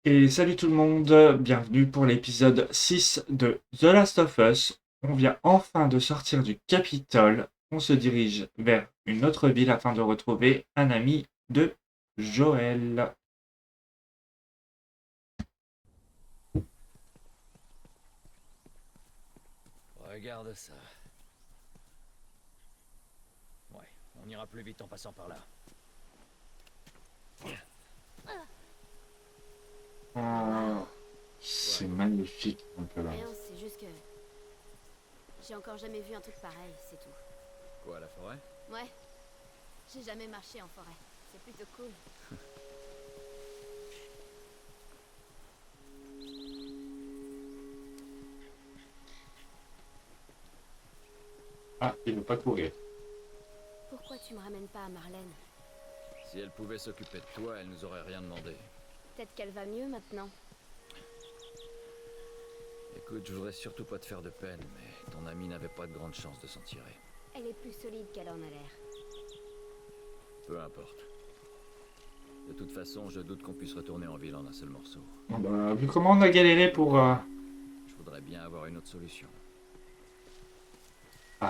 Et salut tout le monde, bienvenue pour l'épisode 6 de The Last of Us. On vient enfin de sortir du Capitole, on se dirige vers une autre ville afin de retrouver un ami de Joël. Regarde ça. Ouais, on ira plus vite en passant par là. Ah, Ouais. c'est magnifique un peu là. Rien, c'est juste que j'ai encore jamais vu un truc pareil, c'est tout. Quoi, la forêt? Ouais, j'ai jamais marché en forêt. C'est plutôt cool. Ah, il veut pas courir. Pourquoi tu me ramènes pas à Marlène? Si elle pouvait s'occuper de toi, elle nous aurait rien demandé. Peut-être qu'elle va mieux maintenant. Écoute, je voudrais surtout pas te faire de peine, mais ton ami n'avait pas de grande chance de s'en tirer. Elle est plus solide qu'elle en a l'air. Peu importe. De toute façon, je doute qu'on puisse retourner en ville en un seul morceau. Bon, bah, vu comment on a galéré pour... Je voudrais bien avoir une autre solution. vous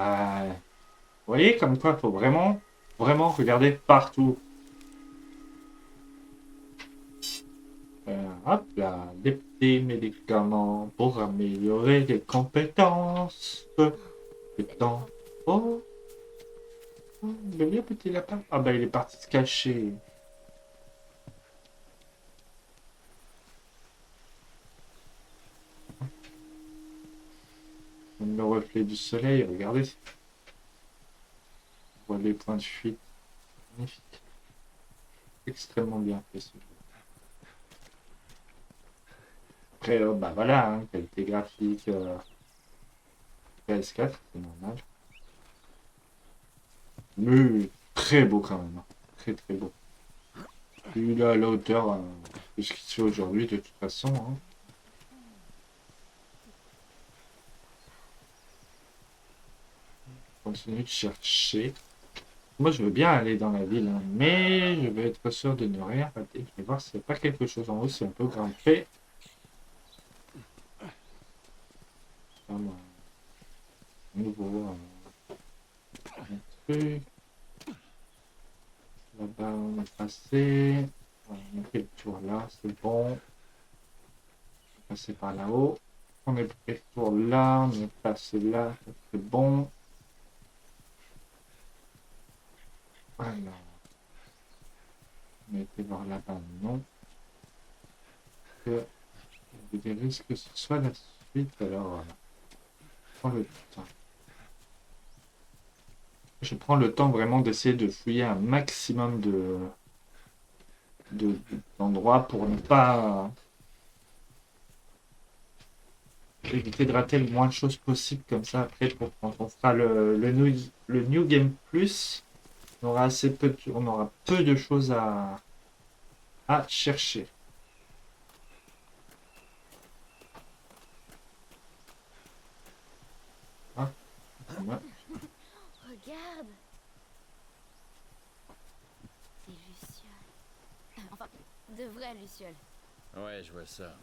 voyez, comme quoi, faut vraiment regarder partout. Hop là, des petits médicaments pour améliorer les compétences. C'est Temps. Oh, il est bien petit lapin. Ah bah il est parti se cacher. Le reflet du soleil, regardez. On voit les points de fuite. Magnifique. Extrêmement bien fait ce jeu. Après, bah voilà, hein, qualité graphique PS4, c'est normal. Mais très beau quand même, hein. Très très beau. Il est à la hauteur de ce qui se fait aujourd'hui de toute façon, hein. Continue de chercher. Moi, je veux bien aller dans la ville, hein, mais je veux être sûr de ne rien rater. Je vais voir s'il n'y a pas quelque chose en haut, c'est un peu grimpé. Comme un nouveau un truc. Là-bas, on est passé. Voilà, on a fait le tour là, c'est bon. On est passé par là-haut. On est fait le tour là, on est passé là, c'est bon. Alors, on a été voir là-bas, non. Que, il y a des risques que ce soit la suite, alors voilà. Prends le temps. Je prends le temps vraiment d'essayer de fouiller un maximum d'endroits pour ne pas éviter de rater le moins de choses possible comme ça après pour quand on fera le New Game Plus, on aura on aura peu de choses à chercher. Hein. Ouais. Regarde. Des lucioles. Enfin, de vraies lucioles. Ouais, je vois ça.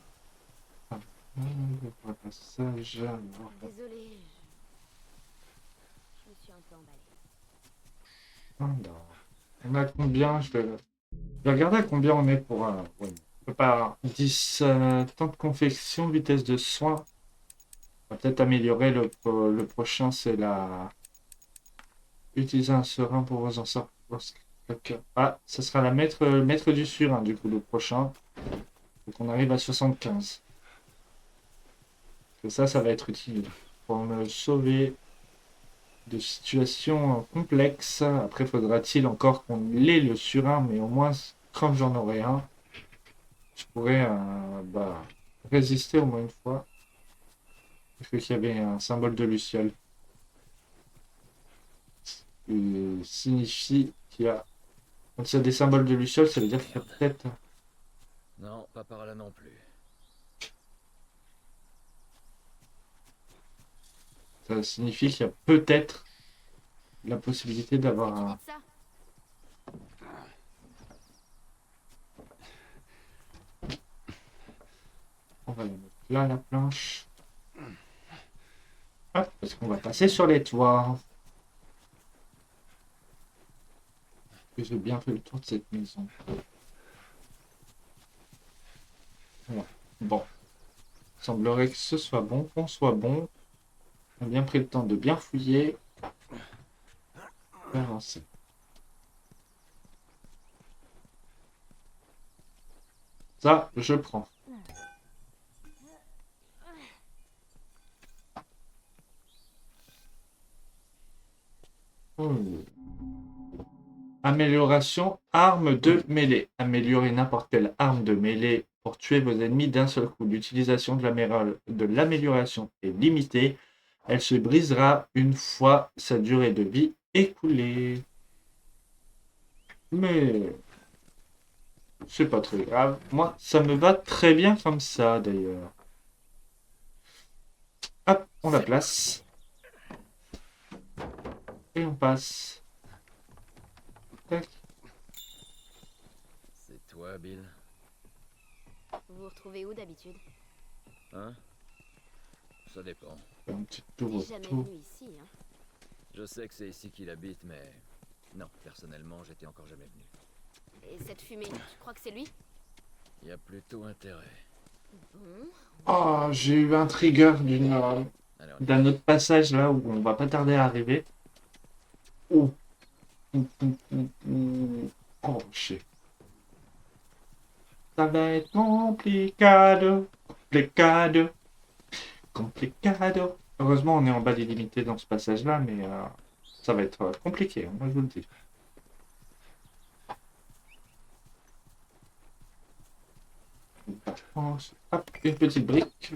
Le passage. Désolée, je me suis un peu emballée. Alors, on a combien je vais regarder à combien on est pour un. Ouais. On peut pas 10 temps de confection, vitesse de soin. On va peut-être améliorer le prochain, c'est la. Utiliser un serin pour vous en sortir. Ah, ça sera la maître du surin, du coup, le prochain. Donc on arrive à 75. Et ça va être utile pour me sauver de situations complexes. Après, faudra-t-il encore qu'on ait le surin, mais au moins, quand j'en aurai un, je pourrais bah, résister au moins une fois. Parce qu'il y avait un symbole de Luciole qui signifie qu'il y a. Quand il y a des symboles de Luciole, ça veut dire qu'il y a Merde. peut-être. Non, pas par là non plus. Ça signifie qu'il y a peut-être la possibilité Qu'est-ce d'avoir que tu dis un. de ça? On va la mettre là, la planche. Hop, parce qu'on va passer sur les toits. J'ai bien fait le tour de cette maison. Voilà. Bon. Il semblerait que ce soit bon, qu'on soit bon. On a bien pris le temps de bien fouiller. Avancer. Ça, je prends. Oh. Amélioration, arme de mêlée. Améliorer n'importe quelle arme de mêlée pour tuer vos ennemis d'un seul coup. L'utilisation de l'amélioration est limitée. Elle se brisera une fois sa durée de vie écoulée. Mais c'est pas très grave. Moi, ça me va très bien comme ça d'ailleurs. Hop, on la place. Et on passe. Tac. C'est toi, Bill? Vous vous retrouvez où d'habitude? Hein? Ça dépend. Un petit tour T'es jamais autour. venu ici, hein? Je sais que c'est ici qu'il habite, mais... Non, personnellement, j'étais encore jamais venu. Et cette fumée, tu crois que c'est lui? Il y a plutôt intérêt. Bon. Oh, j'ai eu un trigger Allez, on y va. d'un autre passage là où on va pas tarder à arriver. Oh, oh shit. Ça va être complicado, complicado, complicado. Heureusement, on est en bas des limités dans ce passage-là, mais ça va être compliqué, hein, moi je vous le dis. Hop, une petite brique.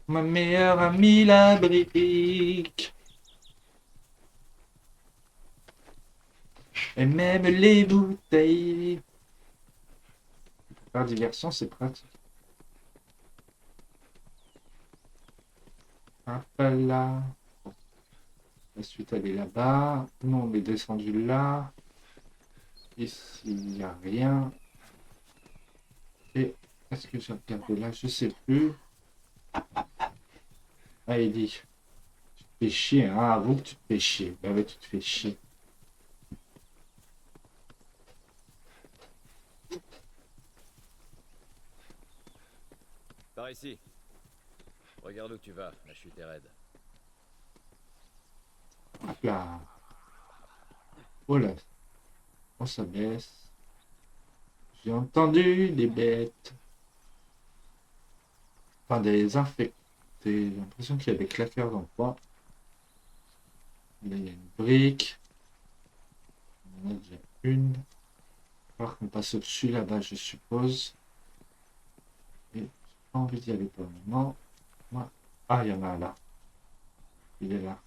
Ma meilleure amie, la brique. Et même les bouteilles. Pour faire diversion, c'est pratique. Hop là. La suite, elle est là-bas. Nous, on est descendu là. Ici, il n'y a rien. Et est-ce que j'ai regardé là? Je sais plus. Ah, il dit. Tu te fais chier, hein? Avoue que tu te fais chier. Bah ouais, tu te fais chier. Par ici. Regarde où tu vas, la chute est raide. Hop là. Oh là. On ça baisse. J'ai entendu des bêtes. Enfin, des infectés. J'ai l'impression qu'il y a des claqueurs dans le coin. Là, il y a une brique. On en a déjà une. Il va falloir qu'on passe au-dessus là-bas, je suppose. Et j'ai pas envie d'y aller pour le moment. Moi. Ah, il y en a un là. Il est là.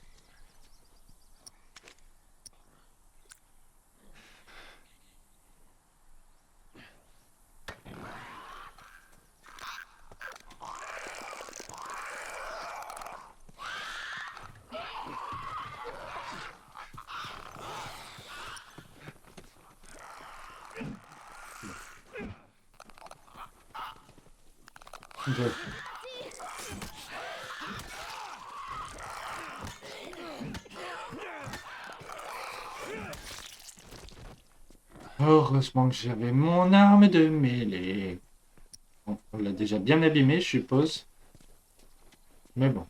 Deux. Heureusement que j'avais mon arme de mêlée. Bon, on l'a déjà bien abîmé, je suppose. Mais bon.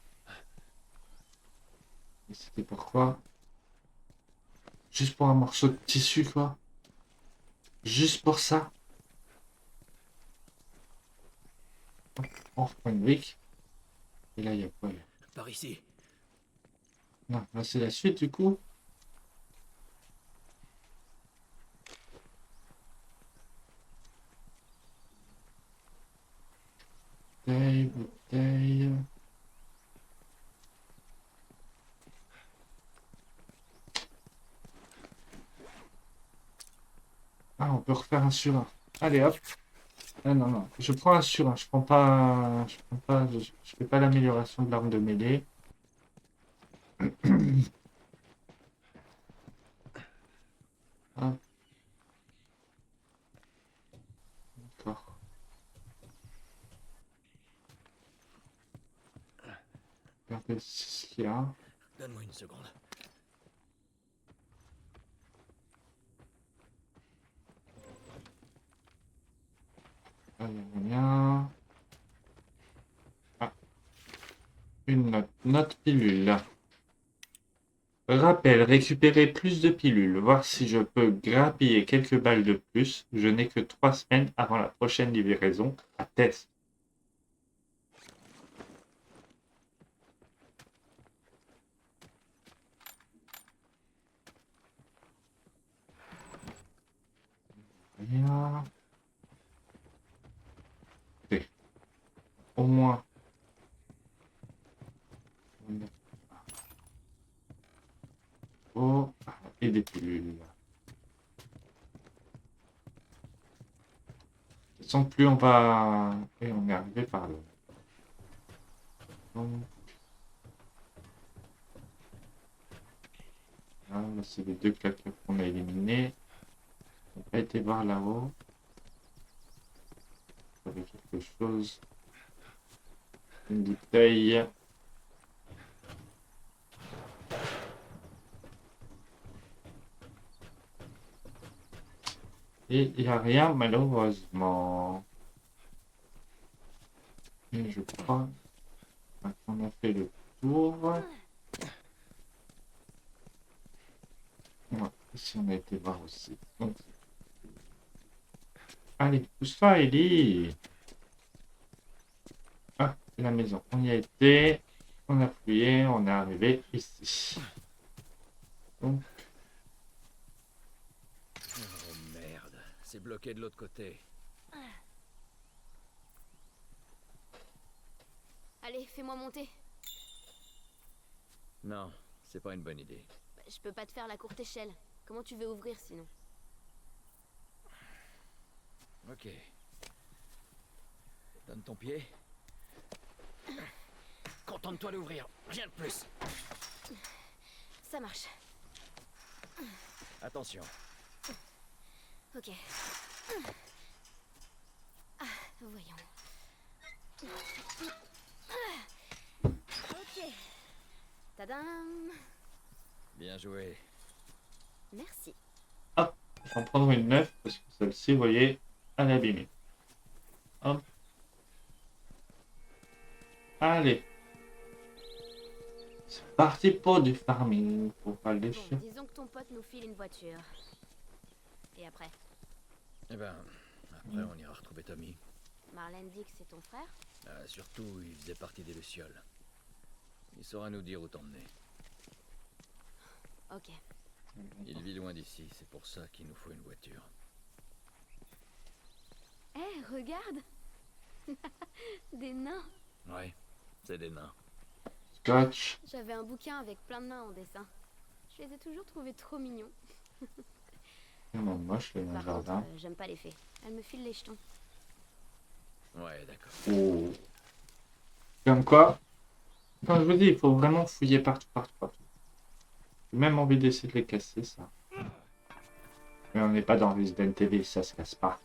Et c'était pourquoi? Juste pour un morceau de tissu, quoi. Juste pour ça. On reprend une brique. Et là, il y a quoi là? Par ici. Non, là, c'est la suite, du coup. Bouteille, bouteille. Ah, on peut refaire un sur un. Allez, hop. Ah non, non. Je prends un sur un. Je prends pas... Je prends pas... Je fais pas l'amélioration de l'arme de mêlée. Hop. D'accord. Regardez ce qu'il y a. Donne-moi une seconde. Là, il y a rien. Ah, une note. Note pilule. Rappel, récupérer plus de pilules. Voir si je peux grappiller quelques balles de plus. Je n'ai que 3 semaines avant la prochaine livraison à test. Rien. Ok. Au moins. Oh, et des pilules. Sans plus on va... Et on est arrivé par là. Donc, là, c'est les 2 claqueurs qu'on a éliminés. On n'a pas été voir là-haut. Il y avait quelque chose. Une bouteille. Et il n'y a rien malheureusement. Et je crois qu'on a fait le tour. Ouais, ici on a été voir aussi. Donc, allez, pousse-toi Ellie. Ah, la maison. On y a été. On a fouillé. On est arrivé ici. Donc, Oh merde, c'est bloqué de l'autre côté. Allez, fais-moi monter. Non, c'est pas une bonne idée. Bah, je peux pas te faire la courte échelle. Comment tu veux ouvrir sinon? Ok. Donne ton pied. Contente-toi d'ouvrir, rien de plus. Ça marche. Attention. Ok. Voyons. Ok. Tadam. Bien joué. Merci. hop, je vais en prendre une neuve parce que celle-ci, vous voyez, elle est abîmée. Hop. Allez. C'est parti pour du farming. Pour aller Bon, chez... disons que ton pote nous file une voiture. Et après, Eh ben, après on ira retrouver Tommy. Marlène dit que c'est ton frère? Surtout, il faisait partie des Lucioles. Il saura nous dire où t'emmener. Ok. Il vit loin d'ici, c'est pour ça qu'il nous faut une voiture. Eh, regarde. Des nains. Ouais, c'est des nains. Scotch. J'avais un bouquin avec plein de nains en dessin. Je les ai toujours trouvés trop mignons. Tellement moche, le Par contre, jardin. j'aime pas les fées. Elles me filent les jetons. Ouais, d'accord. Oh. Comme quoi, quand je vous dis, il faut vraiment fouiller partout, partout, partout. J'ai même envie d'essayer de les casser, ça. Mais on n'est pas dans Resident Evil, ça se casse pas.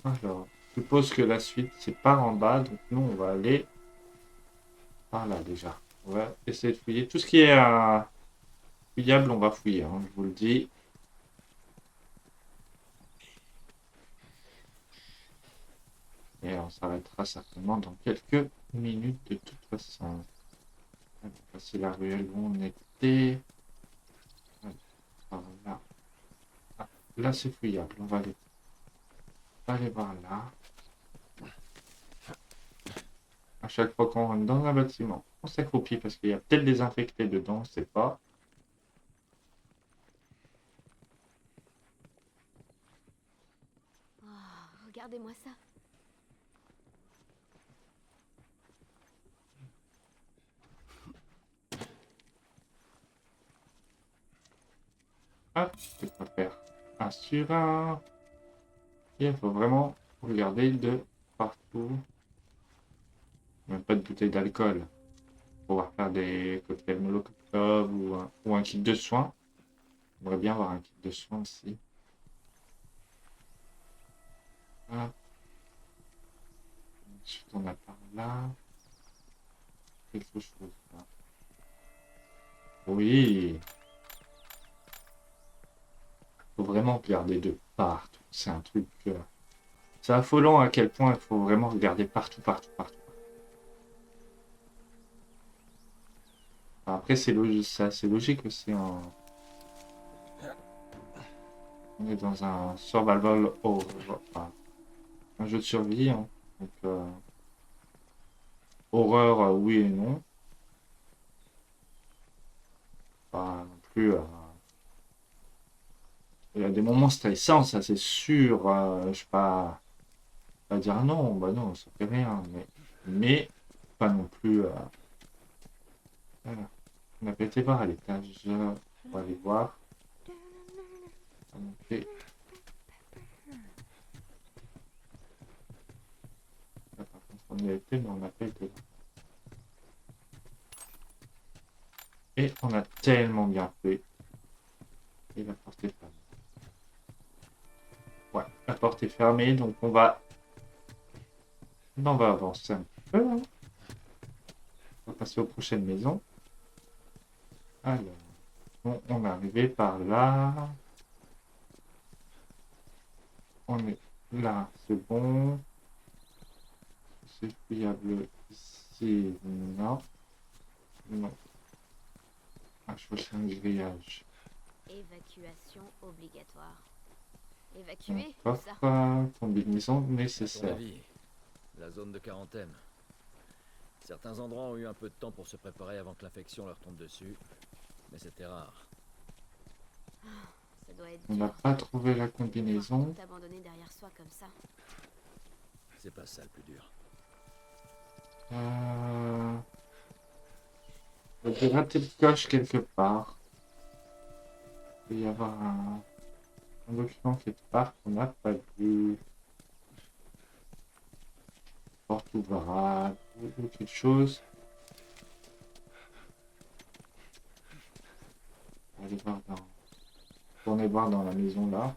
Alors, je suppose que la suite, c'est par en bas. Donc nous, on va aller par là déjà. On va essayer de fouiller. Tout ce qui est fouillable, on va fouiller, hein, je vous le dis. Et on s'arrêtera certainement dans quelques minutes de toute façon. On va passer la ruelle où on était. Par là. Ah, là, c'est fouillable. On va aller voir là. À chaque fois qu'on rentre dans un bâtiment, on s'accroupit parce qu'il y a peut-être des infectés dedans, on ne sait pas. Oh, regardez-moi ça. Hop, je vais faire un sur un. Et il faut vraiment regarder de partout. Même pas de bouteille d'alcool. Pour pouvoir faire des cocktails Molotov ou un kit de soins. J'aimerais bien avoir un kit de soins aussi. Hop. Ensuite, on a par là. quelque chose là. Oui. Faut vraiment regarder de partout. C'est un truc... c'est affolant à quel point il faut vraiment regarder partout, partout, partout. Après, c'est assez logique aussi. On est dans un survival horror, enfin, un jeu de survie, hein. Donc, horreur, oui et non. Pas non plus. Il y a des moments stressants, ça c'est sûr. Je sais pas dire non, bah non, ça fait rien. Mais pas non plus. Voilà. On a pas été voir à l'étage. On va aller voir. On va monter. Là, par contre, on y a été, mais on n'a pas été là. Et on a tellement bien fait. Et la porte est fermée. Ouais, la porte est fermée, donc on va avancer un petit peu, hein. On va passer aux prochaines maisons. Alors, on est arrivé par là. On est là, c'est bon. C'est fiable ici, non. Non. Ah, je vois que c'est un grillage. Évacuation obligatoire. Un Évacuer, où ça? coffre, combinaison À ton nécessaire. avis, la zone de quarantaine. Certains endroits ont eu un peu de temps pour se préparer avant que l'infection leur tombe dessus, mais c'était rare. Ça doit être On n'a dur. pas trouvé la Devoir combinaison. tout abandonner derrière soi comme ça. C'est pas ça le plus dur. Euh... J'ai raté le coche quelque part. Il doit y avoir un document quelque part qu'on n'a pas vu. Porte ouverte ou quelque chose. On va aller voir tourner voir dans la maison là.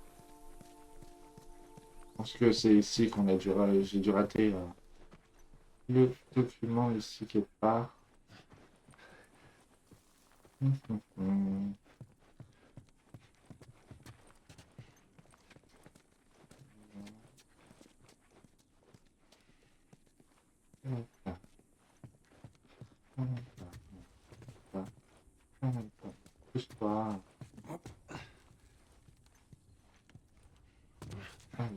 Je pense que c'est ici qu'on a j'ai dû rater le document ici quelque part. Hum. Hop là. Hop là. Hop là. Hop là. Pousse-toi. Alors,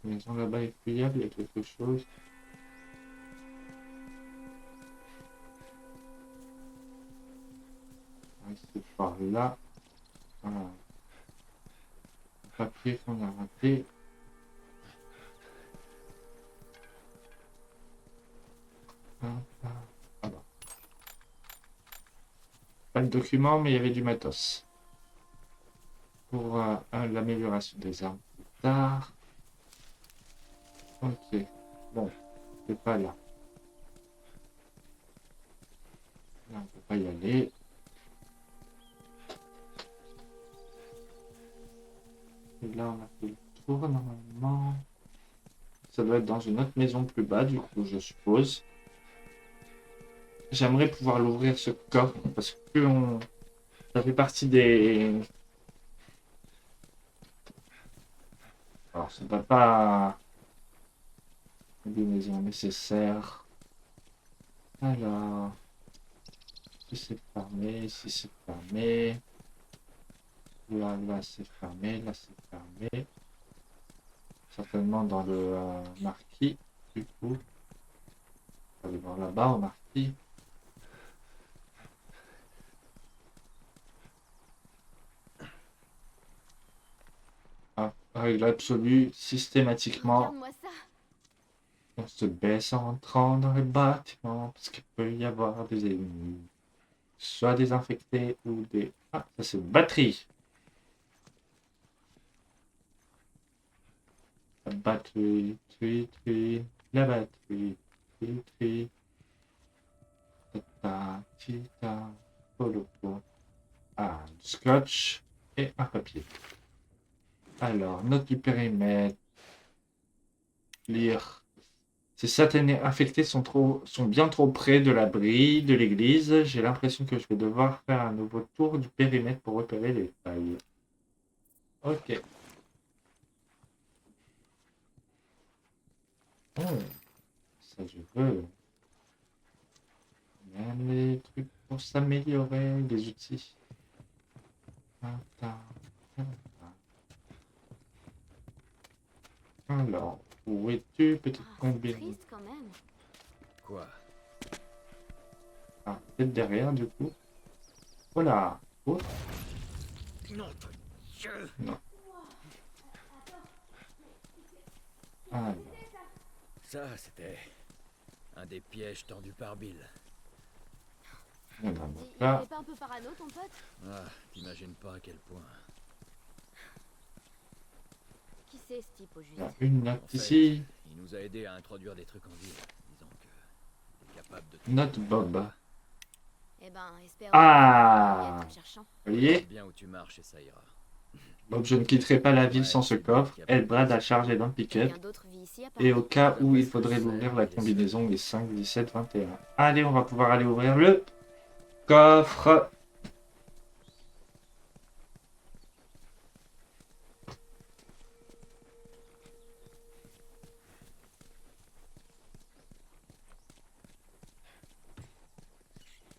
la maison là-bas est fouillable, il y a quelque chose. Ouais, c'est par là. Voilà. Le papier qu'on a raté. Hop là. Ah bah. Pas de document, mais il y avait du matos. Pour l'amélioration des armes plus tard. Ok. Bon, c'est pas là. Là, on peut pas y aller. Et là, on a fait le tour normalement. Ça doit être dans une autre maison plus bas, du coup, je suppose. J'aimerais pouvoir l'ouvrir ce coffre parce que ça fait partie des. Alors, ça ne va pas. Combinaison nécessaire. Alors, si c'est fermé, si c'est fermé. Là, c'est fermé, là, c'est fermé. Certainement dans le marquis, du coup. On va aller voir là-bas au marquis. Ah, règle absolue, systématiquement, Regarde-moi ça. on se baisse en entrant dans les bâtiments parce qu'il peut y avoir des ennemis, soit des infectés ou des... Ah, ça c'est une batterie. La batterie, la batterie, tata, tita, polopo. Ah, du scotch et un papier. Alors, note du périmètre. lire. Ces satanées infectés sont bien trop près de l'abri de l'église. J'ai l'impression que je vais devoir faire un nouveau tour du périmètre pour repérer les failles. Ok. Oh, ça je veux. Même les trucs pour s'améliorer, les outils. Alors, où es-tu, petite Ah, c'est combine? triste quand même. Quoi? Ah, peut-être derrière, du coup. Voilà. Oh, Non, Dieu! non. Ah, Ça, c'était un des pièges tendus par Bill. voilà. Donc Il là, est pas un peu parano, ton pote? Ah, t'imagines pas à quel point. Qui c'est ce type au il y a juste? une En note fait, ici. il nous a aidé à introduire des trucs en ville. Disons que il est capable de... Note Bob. Eh ben, espérons Ah, en cherchant. vous voyez? Regarde bien où tu marches et ça ira. Donc je ne quitterai pas la ville sans Ouais, ce c'est bien coffre. qu'il y a pas de Elbrad a place. chargé dans le pick-up. Quelqu'un d'autre vit ici à part Et lui? au cas où D'après il ce que je faudrait sais, l'ouvrir, la il est seul. combinaison est 5, 17, 21. Allez, on va pouvoir aller ouvrir le coffre.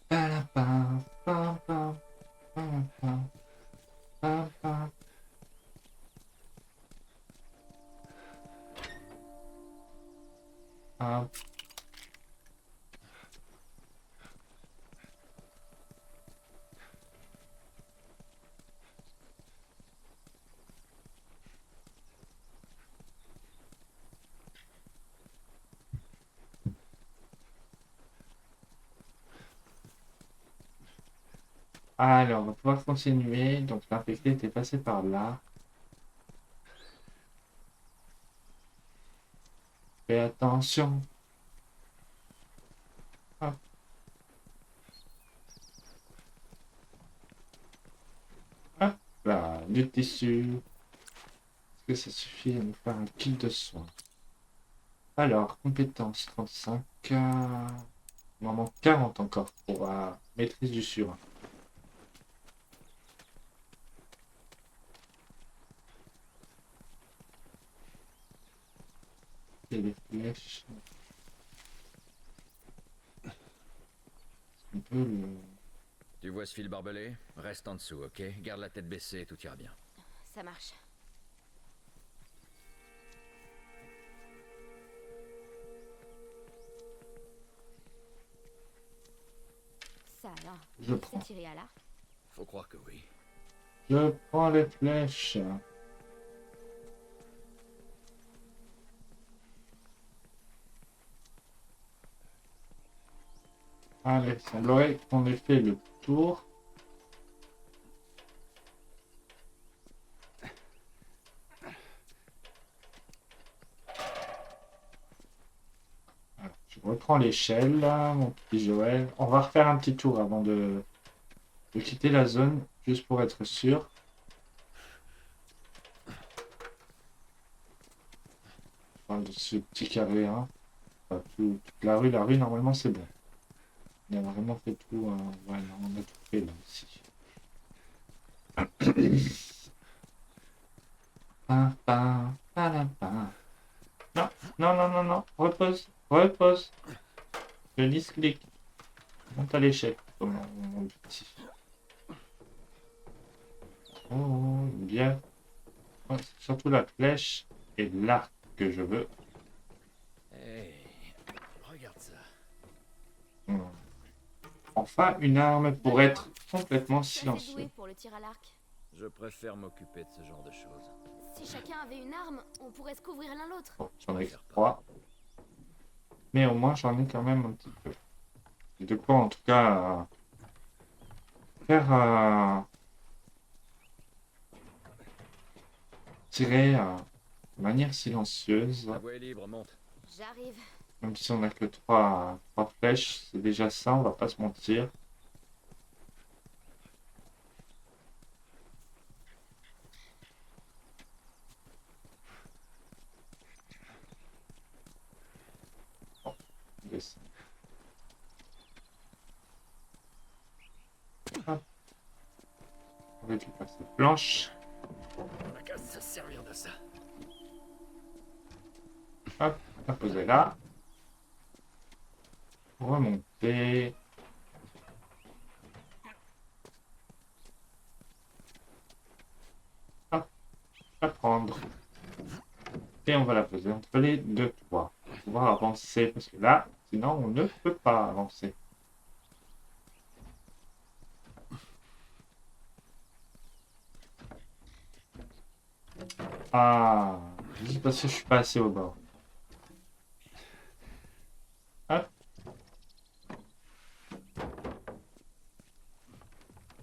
Palapam, pam, pam, pam, pam, pam, pam. Hop. Alors, on va pouvoir continuer. Donc, l'infecté était passé par là. Fais attention. Hop hop là, du tissu. Est-ce que ça suffit à nous faire un kit de soins? Alors, compétence 35. Il m'en manque 40 encore pour maîtrise du sur. Et les flèches. On peut le... Tu vois ce fil barbelé? Reste en dessous, ok? Garde la tête baissée et tout ira bien. Ça marche. Ça alors, Je c'est prends. tiré à l'arc. Faut croire que oui. Je prends les flèches. Allez, il semblerait qu'on ait fait le tour. Alors, je reprends l'échelle, là, mon petit Joël. On va refaire un petit tour avant de quitter la zone, juste pour être sûr. Je parle de ce petit carré, hein. Enfin, toute la rue, normalement, c'est bon. On a vraiment fait tout. Ouais, non, on a tout fait là aussi. Pam, pam, pam, pam. Non, non, non, non, non. Repose, repose. Le clic. Monte à l'échec. Oh, mon petit. Oh, bien. Ouais, c'est surtout la flèche et l'arc que je veux. Hey, regarde ça. Hmm. Enfin, une arme pour être complètement Je suis assez silencieux. douée pour le tir à l'arc. Je préfère m'occuper de ce genre de choses. Si chacun avait une arme, on pourrait se couvrir l'un l'autre. Bon, j'en ai que Préfère pas. 3. Mais au moins, j'en ai quand même un petit peu. Et de quoi, en tout cas, faire tirer de manière silencieuse. La voie est libre, monte. J'arrive. Même si on n'a que 3 flèches, c'est déjà ça, on va pas se mentir. On récupère cette planche. On a qu'à se servir de ça. Hop, on va poser là. Remonter. Hop, à prendre. Et on va la poser entre les deux toits. Pour pouvoir avancer, parce que là, sinon on ne peut pas avancer. Ah, juste parce que je suis pas assez au bord. Hop.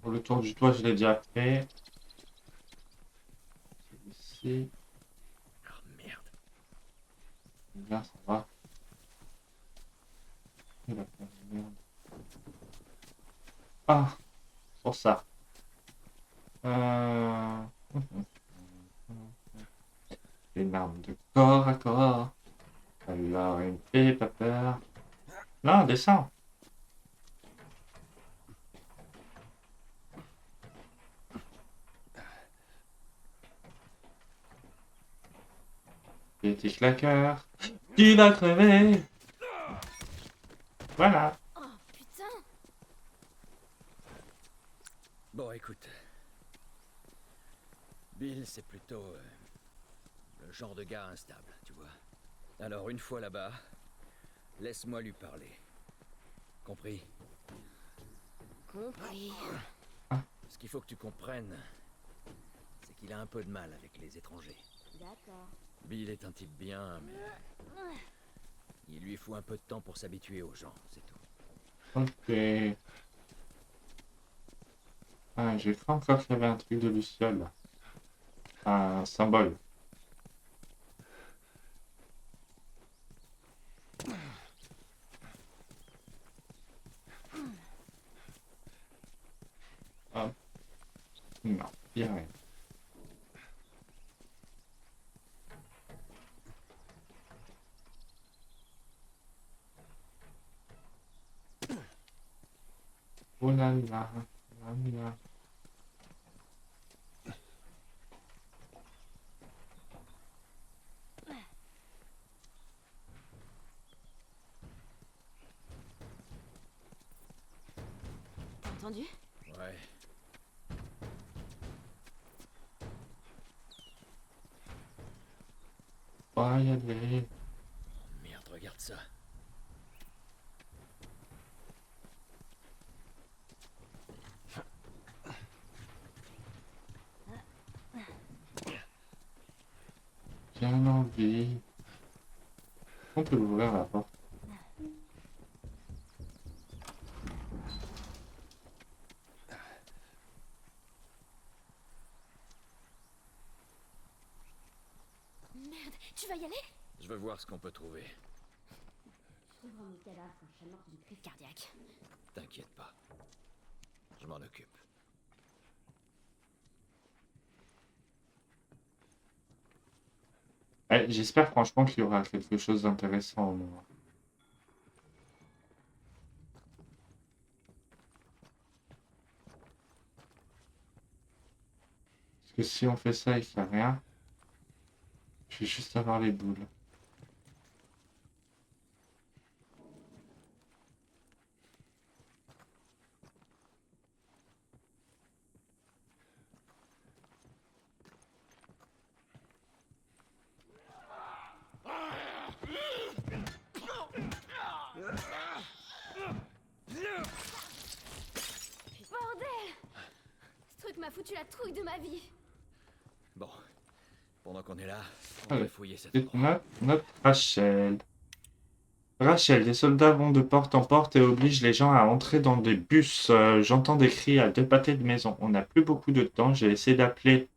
Pour le tour du toit, je l'ai déjà fait. Ici. Oh merde. Bien, ça va. Il a pas de merde. Ah, pour ça. Euh... Une arme de corps à corps. Alors, il me fait pas peur. Non, descends. Petit claqueur. Tu vas crever. Voilà. Oh putain! Bon, écoute. Bill, c'est plutôt le genre de gars instable, tu vois. Alors, une fois là-bas, laisse-moi lui parler. Compris? Compris. Ce qu'il faut que tu comprennes, c'est qu'il a un peu de mal avec les étrangers. D'accord. Bill est un type bien, mais il lui faut un peu de temps pour s'habituer aux gens, c'est tout. Ok. Ah, j'ai cru encore qu'il y avait un truc de Luciole là. Un symbole. Hop. Non, il n'y a rien. Oh là là. Là là. T'as entendu? Ouais. Pas y aller. Merde, regarde ça. J'ai envie. On peut l'ouvrir la porte. Merde, tu vas y aller? Je veux voir ce qu'on peut trouver. Je trouve un cadavre quand je suis morte d'une crise cardiaque. T'inquiète pas. Je m'en occupe. Eh, j'espère franchement qu'il y aura quelque chose d'intéressant au moins. Parce que si on fait ça et qu'il n'y a rien, je vais juste avoir les boules. Bordel! Ce truc m'a foutu la trouille de ma vie. Bon. Pendant qu'on est là, on Allez. peut fouiller cet C'est endroit. notre Rachel. Rachel, les soldats vont de porte en porte et obligent les gens à entrer dans des bus. J'entends des cris à deux pâtés de maison. On n'a plus beaucoup de temps. J'ai essayé d'appeler,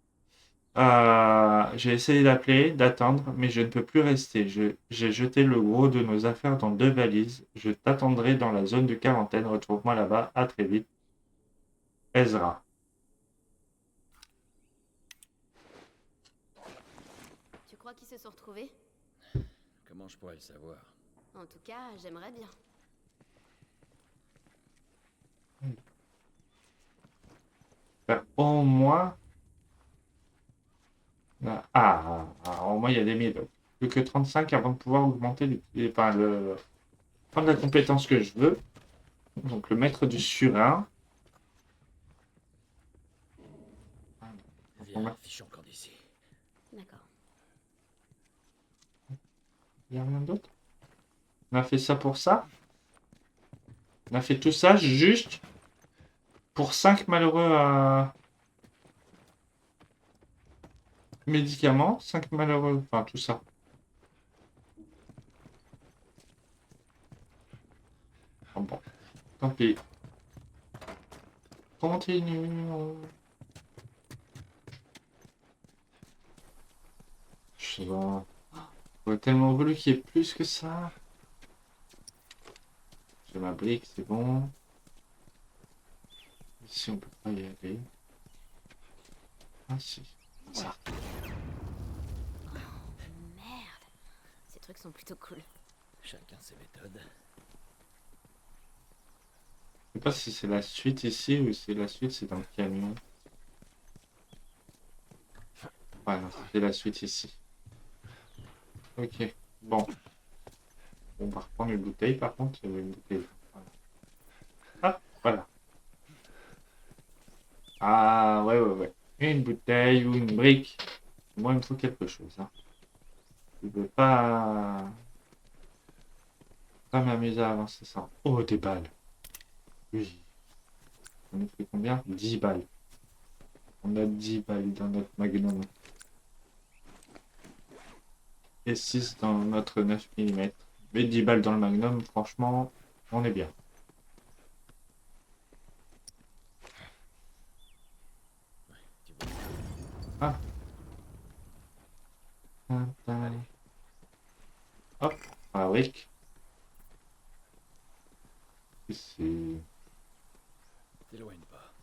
d'attendre, mais je ne peux plus rester. J'ai jeté le gros de nos affaires dans deux valises. Je t'attendrai dans la zone de quarantaine. Retrouve-moi là-bas. À très vite. Ezra. Tu crois qu'ils se sont retrouvés? Comment je pourrais le savoir? En tout cas, j'aimerais bien. Faire au moins... au moins il y a des 1000. Plus que 35 avant de pouvoir augmenter prendre la compétence que je veux. Donc le maître du surin. Viens, fichons camp d'ici. D'accord. Il n'y a rien d'autre. On a fait ça pour ça. On a fait tout ça juste pour 5 malheureux médicaments. 5 malheureux. Enfin, tout ça. Oh, bon. Tant pis. Continuons. Je sais pas. J'aurais tellement voulu qu'il y ait plus que ça. J'ai ma brique, c'est bon. Ici, on peut pas y aller. Ah si. Ça. Merde. Ces trucs sont plutôt cool. Chacun ses méthodes. Je sais pas si c'est la suite ici ou si la suite c'est dans le camion. Ouais, non, c'est la suite ici. Ok, bon. On va reprendre une bouteille par contre. Il y avait une bouteille. Voilà. Ah, voilà. Ah, ouais. Une bouteille ou une brique. Moi, il me faut quelque chose. Hein. Je veux pas m'amuser à avancer ça. Oh, des balles. Oui. On a fait combien? 10 balles. On a 10 balles dans notre magnum. Et 6 dans notre 9 mm. Mais 10 balles dans le magnum, franchement, on est bien. Tu vois. Ah. Allez. Hop, avec. Ici. T'éloigne pas.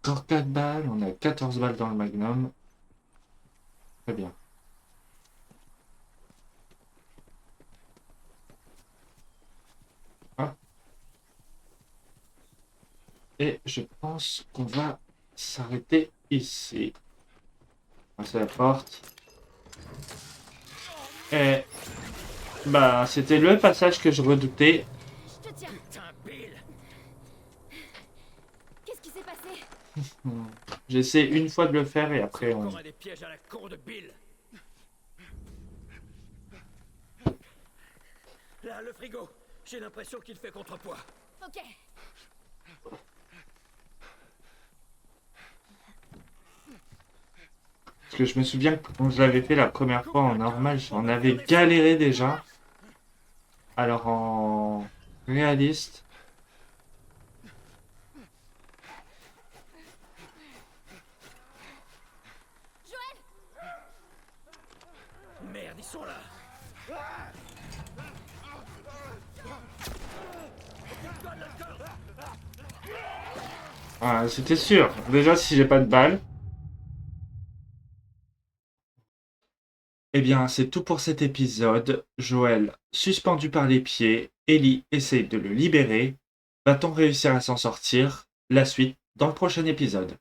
Encore 4 balles, on a 14 balles dans le magnum. Très bien. Ah. Et je pense qu'on va s'arrêter ici. Passer la porte. Et bah c'était le passage que je redoutais. Je te tiens. Putain, Bill! Qu'est-ce qui s'est passé? J'essaie une fois de le faire et après on... Encore un des pièges à la con de Bill! Là, le frigo! J'ai l'impression qu'il fait contrepoids. Ok. Parce que je me souviens que quand je l'avais fait la première fois en normal, j'en avais galéré déjà. Alors en réaliste... Joël! Merde, ils sont là! Ah, c'était sûr. Déjà, si j'ai pas de balles. Eh bien, c'est tout pour cet épisode. Joël, suspendu par les pieds, Ellie essaye de le libérer. Va-t-on réussir à s'en sortir? La suite dans le prochain épisode.